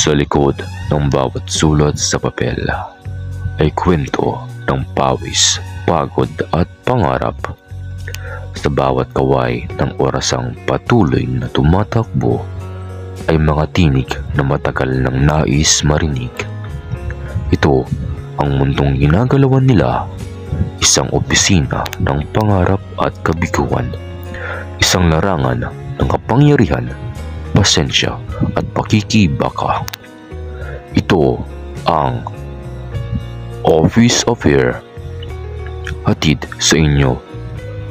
Sa likod ng bawat sulat sa papel ay kwento ng pawis, pagod at pangarap. Sa bawat kaway ng orasang patuloy na tumatakbo ay mga tinig na matagal nang nais marinig. Ito ang mundong ginagalawan nila, isang opisina ng pangarap at kabiguan, isang larangan ng kapangyarihan, pasensya at pakikibaka. Ito ang Office of Air, hatid sa inyo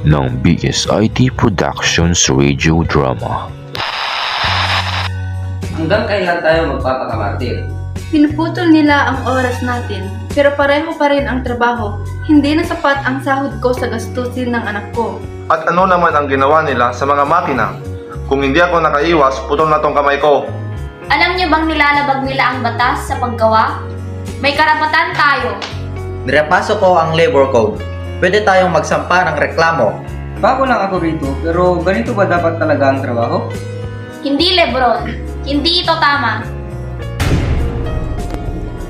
ng BSIT Productions Radio Drama. Hanggang kailan tayo magpapakamartir? Pinuputol nila ang oras natin, pero pareho pa rin ang trabaho. Hindi na sapat ang sahod ko sa gastusin ng anak ko. At ano naman ang ginawa nila sa mga makina? Kung hindi ako nakaiwas, putol na tong kamay ko. Alam niyo bang nilalabag nila ang batas sa paggawa? May karapatan tayo. Nirepasok ko ang labor code. Pwede tayong magsampa ng reklamo. Bago lang ako rito, pero ganito ba dapat talaga ang trabaho? Hindi, Lebron. Hindi ito tama.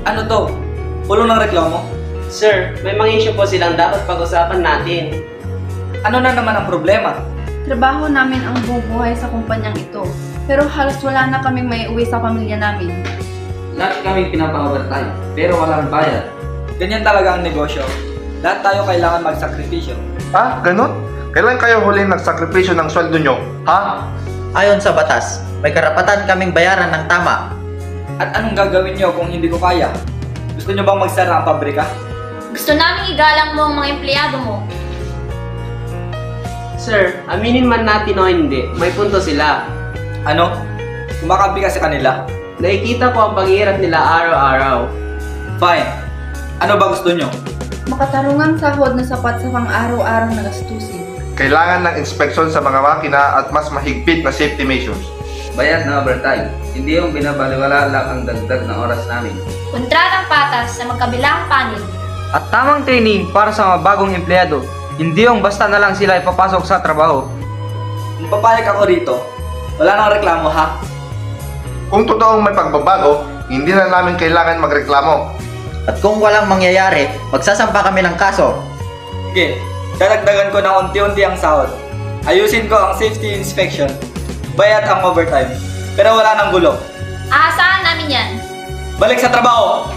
Ano to? Pulong ng reklamo? Sir, may mga issue po silang dapat pag-usapan natin. Ano na naman ang problema? Trabaho namin ang bubuhay sa kumpanyang ito, pero halos wala na kaming may uwi sa pamilya namin. Lahat kami pinapa-overtime, pero walang bayad. Ganyan talaga ang negosyo. Lahat tayo kailangan magsakripisyo. Ha? Ganun? Kailan kayo huling nagsakripisyo ng sweldo nyo? Ha? Ayon sa batas, may karapatan kaming bayaran ng tama. At anong gagawin nyo kung hindi ko kaya? Gusto nyo bang magsara ang pabrika? Gusto namin igalang mo ang mga empleyado mo. Sir, aminin man natin o hindi, may punto sila. Ano? Kumakampi ka sa kanila? Nakikita ko ang paghihirap nila araw-araw. Fine. Ano ba gusto nyo? Makatarungang sahod na sapat sa pang-araw-araw na gastusin. Kailangan ng inspeksyon sa mga makina at mas mahigpit na safety measures. Bayad na overtime. Hindi yung binabaliwala lang ang dagdag na oras namin. Kontratang patas sa magkabilang panig. At tamang training para sa mga bagong empleyado. Hindi yung basta na lang sila ipapasok sa trabaho. Kung papayag ako rito, wala nang reklamo ha? Kung totoong may pagbabago, hindi na namin kailangan magreklamo. At kung walang mangyayari, magsasampa kami ng kaso. Sige, dadagdagan ko ng unti-unti ang sahod. Ayusin ko ang safety inspection. Bayad ang overtime. Pero wala nang gulo. Aasahan namin yan. Balik sa trabaho!